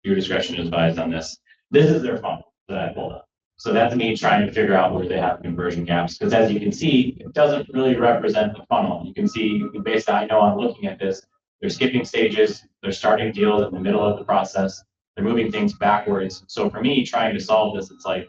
your discretion is advised on this. This is their funnel that I pulled up. So that's me trying to figure out where they have conversion gaps. Because as you can see, it doesn't really represent the funnel. You can see, based on, I know I'm looking at this, they're skipping stages, they're starting deals in the middle of the process, they're moving things backwards. So for me, trying to solve this, it's like,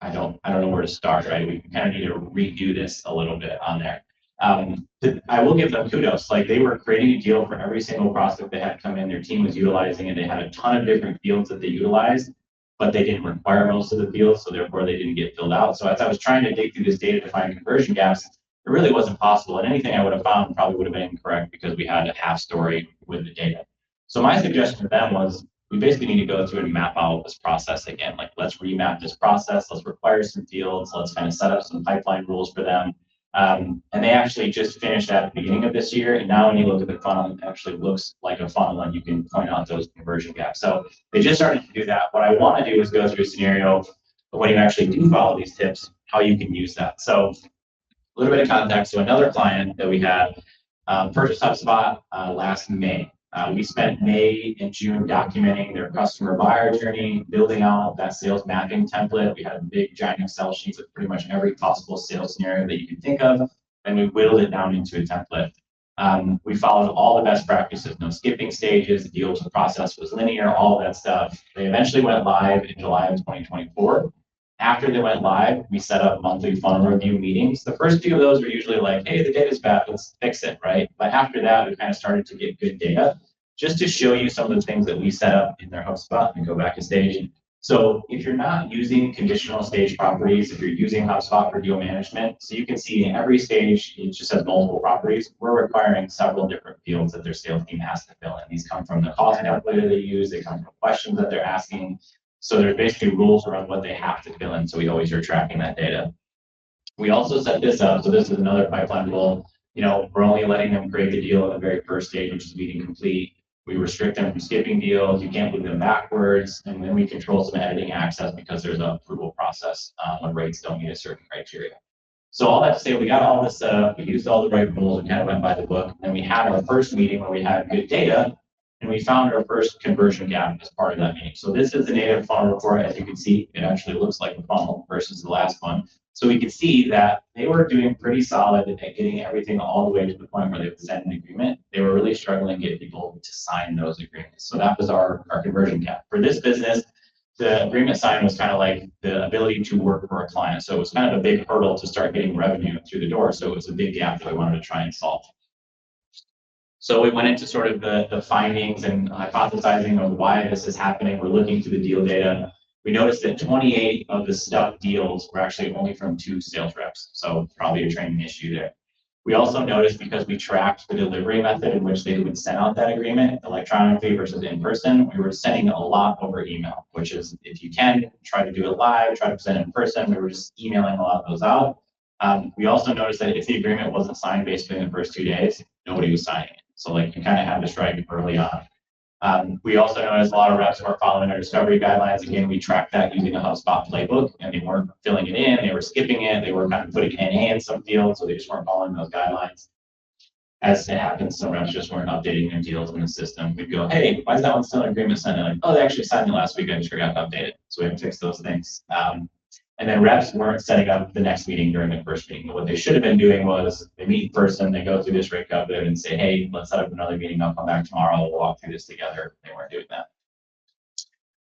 I don't know where to start, right? We kind of need to redo this a little bit on there. I will give them kudos. Like, they were creating a deal for every single prospect they had come in. Their team was utilizing it. They had a ton of different fields that they utilized, but they didn't require most of the fields, so therefore they didn't get filled out. So as I was trying to dig through this data to find conversion gaps, it really wasn't possible. And anything I would have found probably would have been incorrect because we had a half story with the data. So my suggestion to them was, we basically need to go through and map out this process again. Like, let's remap this process. Let's require some fields. Let's kind of set up some pipeline rules for them. And they actually just finished at the beginning of this year. And now when you look at the funnel, it actually looks like a funnel, and you can point out those conversion gaps. So they just started to do that. What I want to do is go through a scenario when you actually do follow these tips, how you can use that. So a little bit of context. So another client that we had purchased HubSpot last May. We spent May and June documenting their customer buyer journey, building out that sales mapping template. We had a big giant Excel sheet with pretty much every possible sales scenario that you can think of, and we whittled it down into a template. We followed all the best practices, no skipping stages, the deal process was linear, all of that stuff. They eventually went live in July of 2024. After they went live, we set up monthly funnel review meetings. The first few of those were usually like, hey, the data's bad, let's fix it, right? But after that, we kind of started to get good data, just to show you some of the things that we set up in their HubSpot and go back to stage. So if you're not using conditional stage properties, if you're using HubSpot for deal management, so you can see in every stage, it just has multiple properties. We're requiring several different fields that their sales team has to fill in. These come from the cost calculator they use, they come from questions that they're asking. So there's basically rules around what they have to fill in. So we always are tracking that data. We also set this up. So this is another pipeline rule. we're only letting them create the deal at the very first stage, which is meeting complete. We restrict them from skipping deals. You can't move them backwards. And then we control some editing access because there's an approval process when rates don't meet a certain criteria. So all that to say, we got all this set up. We used all the right rules and kind of went by the book. And we had our first meeting where we had good data, and we found our first conversion gap as part of that meeting. So this is the native funnel report. As you can see, it actually looks like a funnel versus the last one. So we could see that they were doing pretty solid at getting everything all the way to the point where they would send an agreement. They were really struggling to get people to sign those agreements. So that was our conversion gap. For this business, the agreement sign was kind of like the ability to work for a client. So it was kind of a big hurdle to start getting revenue through the door. So it was a big gap that we wanted to try and solve. So we went into sort of the findings and hypothesizing of why this is happening. We're looking through the deal data. We noticed that 28 of the stuck deals were actually only from 2 sales reps. So probably a training issue there. We also noticed, because we tracked the delivery method in which they would send out that agreement electronically versus in person, we were sending a lot over email, which is, if you can, try to do it live, try to present it in person. We were just emailing a lot of those out. We also noticed that if the agreement wasn't signed basically in the first 2 days, nobody was signing it. So like, you kind of had to strike early on. We also noticed a lot of reps weren't following our discovery guidelines. Again, we tracked that using a HubSpot playbook, and they weren't filling it in, they were skipping it, they were kind of putting NA in some fields, so they just weren't following those guidelines. As it happens, some reps just weren't updating their deals in the system. We'd go, hey, why is that one still in agreement signed? Like, oh, they actually signed it last week, I just forgot to update it. So we have to fix those things. And then reps weren't setting up the next meeting during the first meeting. But what they should have been doing was they meet in person, they go through this rate covenant and say, hey, let's set up another meeting. I'll come back tomorrow. We'll walk through this together. They weren't doing that.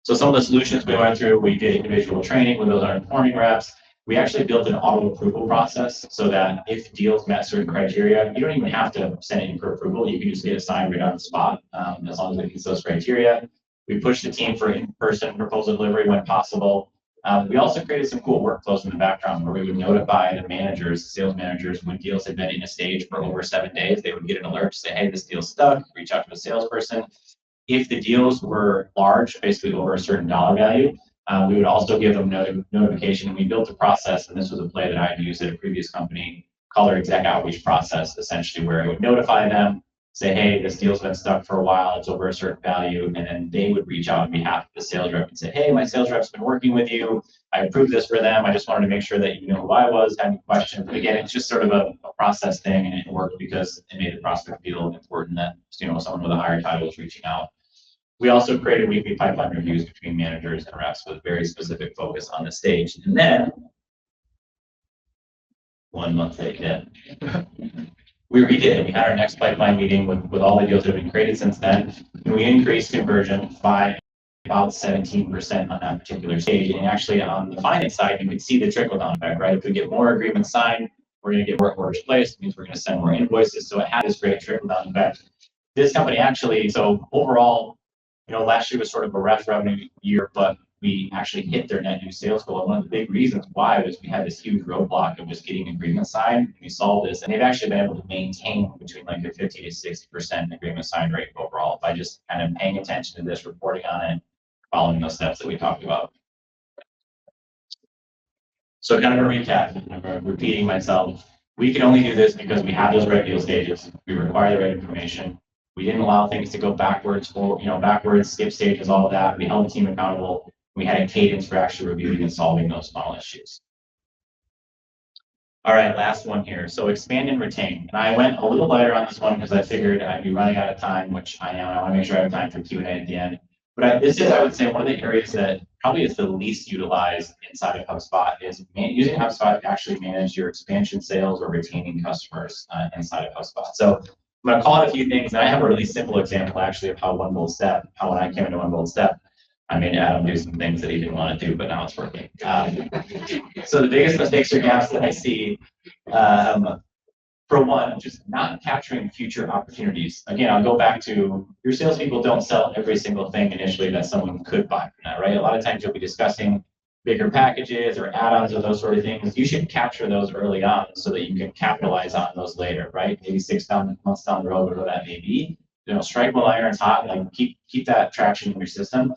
So some of the solutions we went through, we did individual training with those underperforming reps. We actually built an auto approval process so that if deals met certain criteria, you don't even have to send it in for approval. You can just get it signed right on the spot, as long as it meets those criteria. We pushed the team for in-person proposal delivery when possible. We also created some cool workflows in the background where we would notify the managers, sales managers, when deals had been in a stage for over 7 days. They would get an alert to say, hey, this deal's stuck, reach out to the salesperson. If the deals were large, basically over a certain dollar value, we would also give them notification. We built a process, and this was a play that I had used at a previous company, called our exec outreach process, essentially, where it would notify them, say, hey, this deal's been stuck for a while, it's over a certain value, and then they would reach out on behalf of the sales rep and say, hey, my sales rep's been working with you, I approved this for them, I just wanted to make sure that you know who I was, had any questions. But again, it's just sort of a process thing, and it worked because it made the prospect feel important that someone with a higher title was reaching out. We also created weekly pipeline reviews between managers and reps with very specific focus on the stage. And then 1 month later, we redid it. We had our next pipeline meeting with all the deals that have been created since then, and we increased conversion by about 17% on that particular stage. And actually, on the finance side, you can see the trickle-down effect, right? If we get more agreements signed, we're going to get more orders placed. It means we're going to send more invoices. So it had this great trickle-down effect. This company actually, so overall, last year was sort of a rough revenue year, but we actually hit their net new sales goal. And one of the big reasons why was we had this huge roadblock of just getting agreement signed. We solved this, and they've actually been able to maintain between like a 50 to 60% agreement sign rate overall by just kind of paying attention to this, reporting on it, following those steps that we talked about. So kind of a recap, I'm repeating myself. We can only do this because we have those right deal stages. We require the right information. We didn't allow things to go backwards, skip stages, all of that. We held the team accountable. We had a cadence for actually reviewing and solving those funnel issues. All right, last one here. So expand and retain. And I went a little lighter on this one because I figured I'd be running out of time, which I am. I want to make sure I have time for Q&A at the end. But this is, I would say, one of the areas that probably is the least utilized inside of HubSpot is using HubSpot to actually manage your expansion sales or retaining customers inside of HubSpot. So I'm going to call it a few things, and I have a really simple example actually of how when I came into One Bold Step, I made Adam do some things that he didn't want to do, but now it's working. So the biggest mistakes or gaps that I see, for one, just not capturing future opportunities. Again, I'll go back to your salespeople don't sell every single thing initially that someone could buy from that, right? A lot of times you'll be discussing bigger packages or add-ons or those sort of things. You should capture those early on so that you can capitalize on those later, right? Maybe 6 months down the road, whatever that may be. Strike while iron's hot, like keep that traction in your system.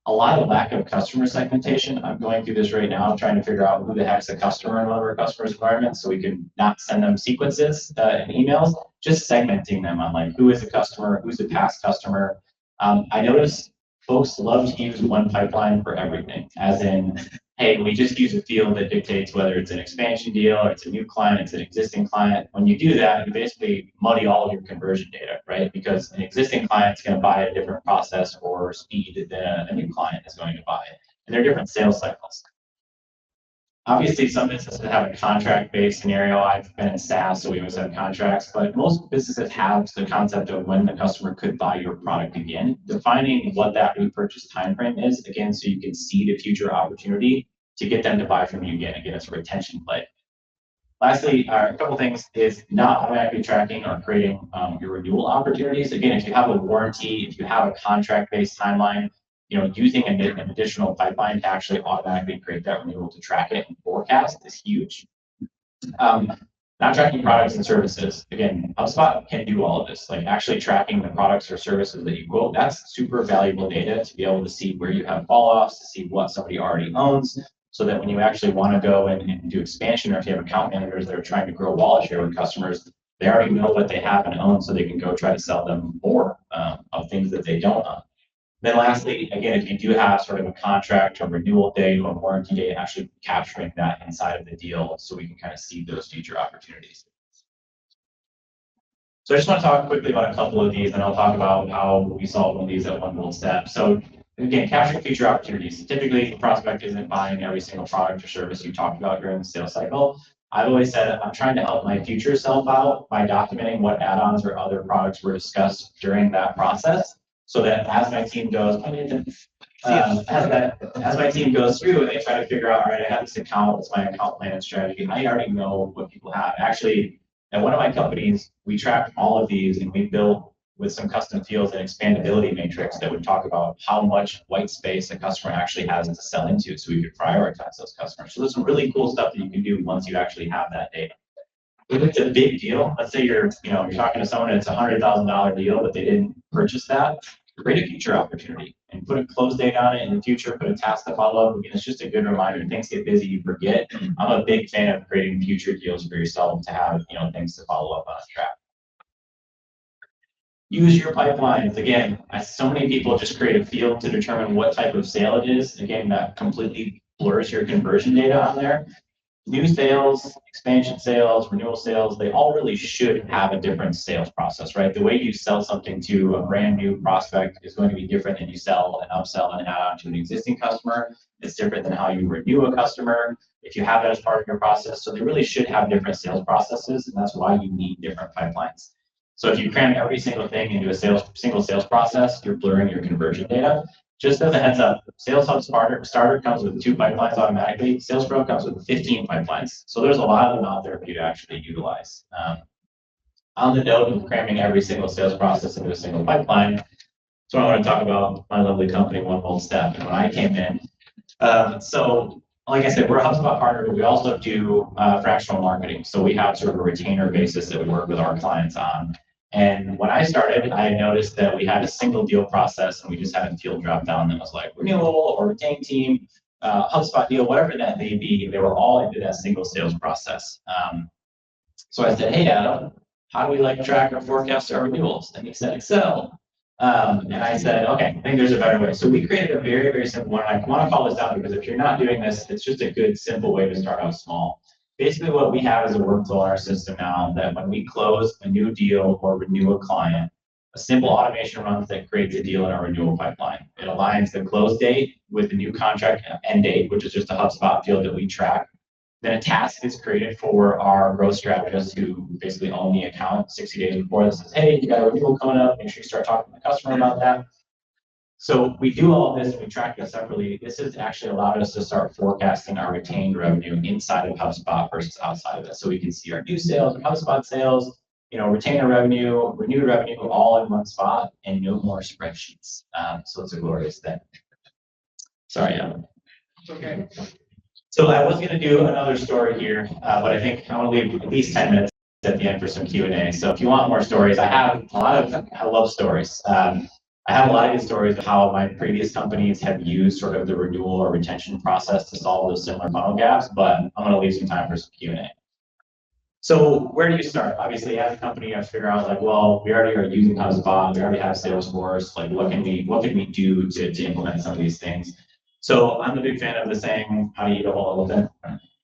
a lot of lack of customer segmentation. I'm going through this right now, trying to figure out who the heck's a customer in one of our customers' environments, so we can not send them sequences in emails, just segmenting them on like who is a customer, who's a past customer. I noticed folks love to use one pipeline for everything, as in, hey, we just use a field that dictates whether it's an expansion deal or it's a new client, it's an existing client. When you do that, you basically muddy all of your conversion data, right? Because an existing client is going to buy a different process or speed than a new client is going to buy. And they're different sales cycles. Obviously, some businesses have a contract-based scenario. I've been in SaaS, so we always have contracts, but most businesses have the concept of when the customer could buy your product again. Defining what that repurchase timeframe is, again, so you can see the future opportunity to get them to buy from you again. Again, it's a retention play. Lastly, a couple things is not automatically tracking or creating your renewal opportunities. Again, if you have a warranty, if you have a contract-based timeline, using an additional pipeline to actually automatically create that renewal to track it and forecast is huge. Not tracking products and services. Again, HubSpot can do all of this, like actually tracking the products or services that you quote. That's super valuable data to be able to see where you have fall-offs, to see what somebody already owns, so that when you actually want to go and do expansion, or if you have account managers that are trying to grow wallet share with customers, they already know what they have and own, so they can go try to sell them more of things that they don't own. Then lastly, again, if you do have sort of a contract or renewal date or warranty date, actually capturing that inside of the deal so we can kind of see those future opportunities. So I just want to talk quickly about a couple of these, and I'll talk about how we solve one of these at one bold step. So again, capturing future opportunities. Typically, the prospect isn't buying every single product or service you talked about during the sales cycle. I've always said I'm trying to help my future self out by documenting what add-ons or other products were discussed during that process, so that as my team goes, as my team goes through and they try to figure out, all right, I have this account, what's my account plan and strategy? I already know what people have. Actually, at one of my companies, we track all of these, and we built with some custom fields and expandability matrix that would talk about how much white space a customer actually has to sell into, so we could prioritize those customers. So there's some really cool stuff that you can do once you actually have that data. If it's a big deal, let's say you're talking to someone and it's $100,000 deal, but they didn't purchase that, create a future opportunity and put a close date on it in the future, put a task to follow up. Again, it's just a good reminder. Things get busy, you forget. I'm a big fan of creating future deals for yourself to have, things to follow up on track. Use your pipelines. Again, so many people just create a field to determine what type of sale it is. Again, that completely blurs your conversion data on there. New sales, expansion sales, renewal sales, they all really should have a different sales process, right? The way you sell something to a brand new prospect is going to be different than you sell and upsell and add on to an existing customer. It's different than how you renew a customer if you have that as part of your process. So they really should have different sales processes, and that's why you need different pipelines. So if you cram every single thing into a single sales process, you're blurring your conversion data. Just as a heads up, Sales Hub Starter comes with 2 pipelines automatically. Sales Pro comes with 15 pipelines. So there's a lot of them out there for you to actually utilize. On the note of cramming every single sales process into a single pipeline, so I want to talk about my lovely company, One Bold Step, and when I came in. So like I said, we're a HubSpot partner, but we also do fractional marketing. So we have sort of a retainer basis that we work with our clients on. And when I started, I noticed that we had a single deal process, and we just had a field drop down that was like renewal or retain team, HubSpot deal, whatever that may be. They were all into that single sales process. So I said, hey, Adam, how do we track or forecast our renewals? And he said, Excel. And I said, okay, I think there's a better way. So we created a very, very simple one. I want to call this out because if you're not doing this, it's just a good, simple way to start out small. Basically, what we have is a workflow in our system now that when we close a new deal or renew a client, a simple automation runs that creates a deal in our renewal pipeline. It aligns the close date with the new contract end date, which is just a HubSpot field that we track. Then a task is created for our growth strategists who basically own the account 60 days before that says, hey, you got a renewal coming up, make sure you start talking to the customer about that. So we do all of this and we track it separately. This has actually allowed us to start forecasting our retained revenue inside of HubSpot versus outside of it. So we can see our new sales, our HubSpot sales, retainer revenue, renewed revenue, all in one spot and no more spreadsheets. So it's a glorious thing. Sorry, Adam. Okay. So I was going to do another story here, but I think I want to leave at least 10 minutes at the end for some Q&A. So if you want more stories, I have a lot of, I love stories. I have a lot of good stories of how my previous companies have used sort of the renewal or retention process to solve those similar funnel gaps, but I'm going to leave some time for some Q&A. So where do you start? Obviously, as a company, you have to figure out like, well, we already are using HubSpot, we already have Salesforce. Like, what can we do to implement some of these things? So I'm a big fan of the saying, how do you eat a whole elephant?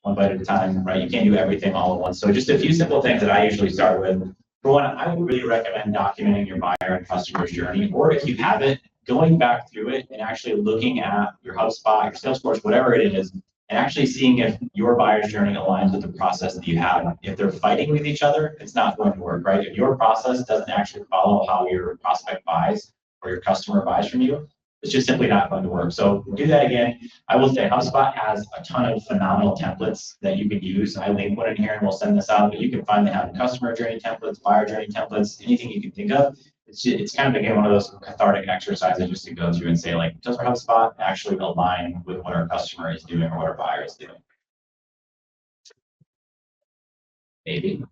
One bite at a time, right? You can't do everything all at once. So just a few simple things that I usually start with. For one, I would really recommend documenting your buyer and customer's journey, or if you haven't, going back through it and actually looking at your HubSpot, your Salesforce, whatever it is, and actually seeing if your buyer's journey aligns with the process that you have. If they're fighting with each other, it's not going to work, right? If your process doesn't actually follow how your prospect buys or your customer buys from you, it's just simply not going to work. So do that again. I will say HubSpot has a ton of phenomenal templates that you can use. I link one in here and we'll send this out, but you can find they have customer journey templates, buyer journey templates, anything you can think of. It's kind of again one of those cathartic exercises just to go through and say, like, does our HubSpot actually align with what our customer is doing or what our buyer is doing? Maybe.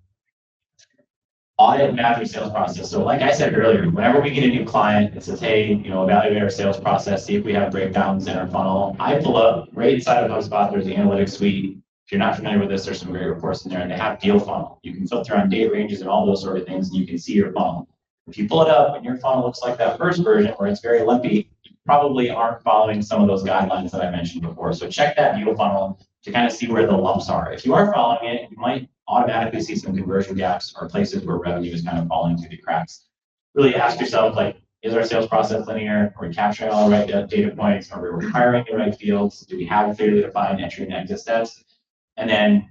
Audit and map your sales process. So like I said earlier, whenever we get a new client, it says, hey, evaluate our sales process, see if we have breakdowns in our funnel. I pull up right inside of HubSpot, there's the analytics suite. If you're not familiar with this, there's some great reports in there, and they have deal funnel. You can filter on date ranges and all those sort of things, and you can see your funnel. If you pull it up and your funnel looks like that first version where it's very lumpy, you probably aren't following some of those guidelines that I mentioned before. So check that deal funnel to kind of see where the lumps are. If you are following it, you might automatically see some conversion gaps or places where revenue is kind of falling through the cracks. Really ask yourself, like, is our sales process linear? Are we capturing all the right data points? Are we requiring the right fields? Do we have clearly defined entry and exit steps? And then,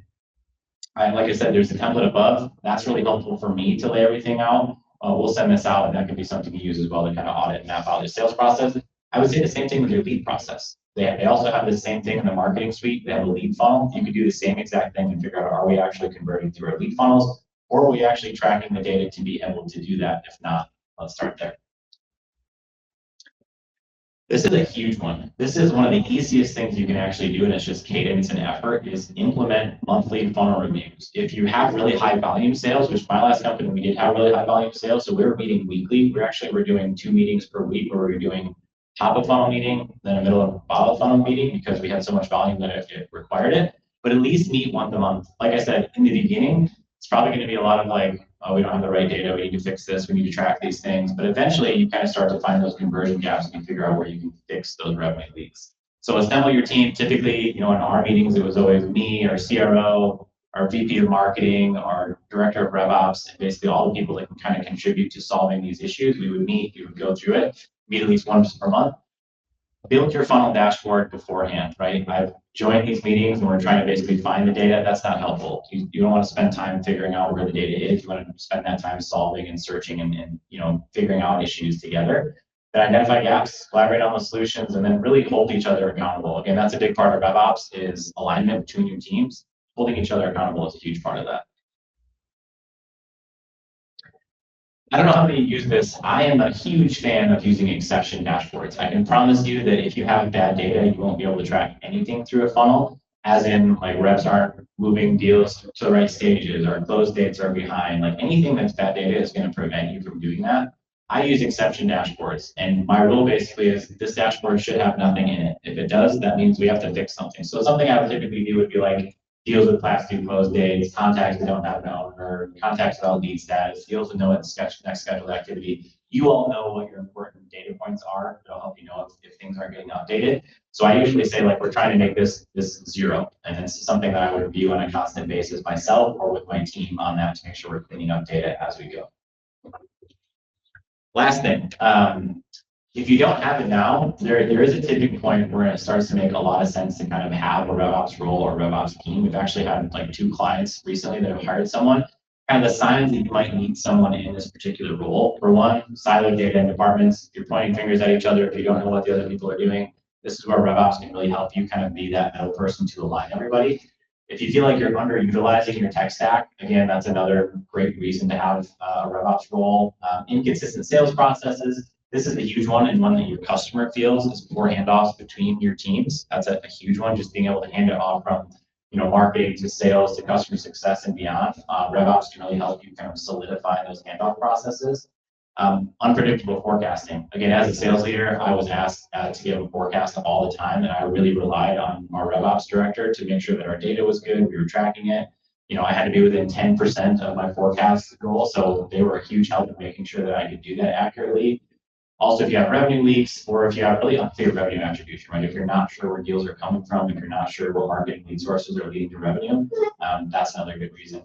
like I said, there's a template above. That's really helpful for me to lay everything out. We'll send this out, and that could be something you use as well to kind of audit and map out your sales process. I would say the same thing with your lead process. They also have the same thing in the marketing suite. They have a lead funnel. You could do the same exact thing and figure out, are we actually converting through our lead funnels, or are we actually tracking the data to be able to do that? If not, let's start there. This is a huge one. This is one of the easiest things you can actually do, and it's just cadence and effort, is implement monthly funnel reviews. If you have really high volume sales, which my last company, we did have really high volume sales, so we were meeting weekly. We're doing 2 meetings per week where we were doing top of funnel meeting, then a middle of bottom funnel meeting because we had so much volume that it required it. But at least meet once a month. Like I said, in the beginning, it's probably going to be a lot of like, oh, we don't have the right data, we need to fix this, we need to track these things. But eventually you kind of start to find those conversion gaps and you figure out where you can fix those revenue leaks. So assemble your team. Typically, in our meetings, it was always me, our CRO, our VP of marketing, our director of RevOps, and basically all the people that can kind of contribute to solving these issues. We would meet, we would go through it, meet at least once per month. Build your funnel dashboard beforehand, right? I've joined these meetings and we're trying to basically find the data. That's not helpful. You don't want to spend time figuring out where the data is. You want to spend that time solving and searching and figuring out issues together. Then identify gaps, collaborate on the solutions, and then really hold each other accountable. Again, that's a big part of RevOps is alignment between your teams. Holding each other accountable is a huge part of that. I don't know how many use this. I am a huge fan of using exception dashboards. I can promise you that if you have bad data, you won't be able to track anything through a funnel, as in like reps aren't moving deals to the right stages or close dates are behind. Like anything that's bad data is going to prevent you from doing that. I use exception dashboards, and my rule basically is this dashboard should have nothing in it. If it does, that means we have to fix something. So something I would typically do would be like deals with past due close dates, contacts that don't have an owner, contacts without lead status, deals with no next scheduled activity. You all know what your important data points are. It'll help you know if things aren't getting updated. So I usually say, like, we're trying to make this 0. And this is something that I would review on a constant basis myself or with my team on that to make sure we're cleaning up data as we go. Last thing, if you don't have it now, there is a tipping point where it starts to make a lot of sense to kind of have a RevOps role or RevOps team. We've actually had like 2 clients recently that have hired someone. Kind of the signs that you might need someone in this particular role. For one, siloed data in departments. You're pointing fingers at each other if you don't know what the other people are doing. This is where RevOps can really help you kind of be that middle person to align everybody. If you feel like you're underutilizing your tech stack, again, that's another great reason to have a RevOps role. Inconsistent sales processes. This is a huge one and one that your customer feels is poor handoffs between your teams. That's a huge one, just being able to hand it off from marketing to sales to customer success and beyond. RevOps can really help you kind of solidify those handoff processes. Unpredictable forecasting. Again, as a sales leader, I was asked to give a forecast all the time, and I really relied on our RevOps director to make sure that our data was good, we were tracking it. You know, I had to be within 10% of my forecast goal, so they were a huge help in making sure that I could do that accurately. Also, if you have revenue leaks, or if you have really unclear revenue attribution, right? If you're not sure where deals are coming from, if you're not sure what marketing lead sources are leading to revenue, that's another good reason.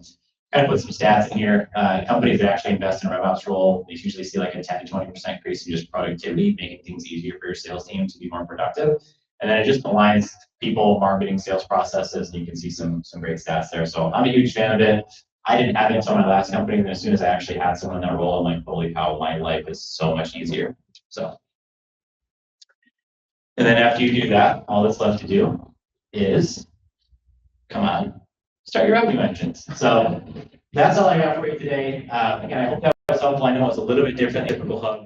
Kind of put some stats in here. Companies that actually invest in a RevOps role, they usually see like a 10 to 20% increase in just productivity, making things easier for your sales team to be more productive. And then it just aligns people, marketing, sales processes, and you can see some great stats there. So I'm a huge fan of it. I didn't have it until my last company, and as soon as I actually had someone in that role, I'm like, holy cow, my life is so much easier. So, and then after you do that, all that's left to do is, come on, start your revenue engines. So that's all I got for you today. Again, I hope that was helpful. I know it's a little bit different than typical Hub.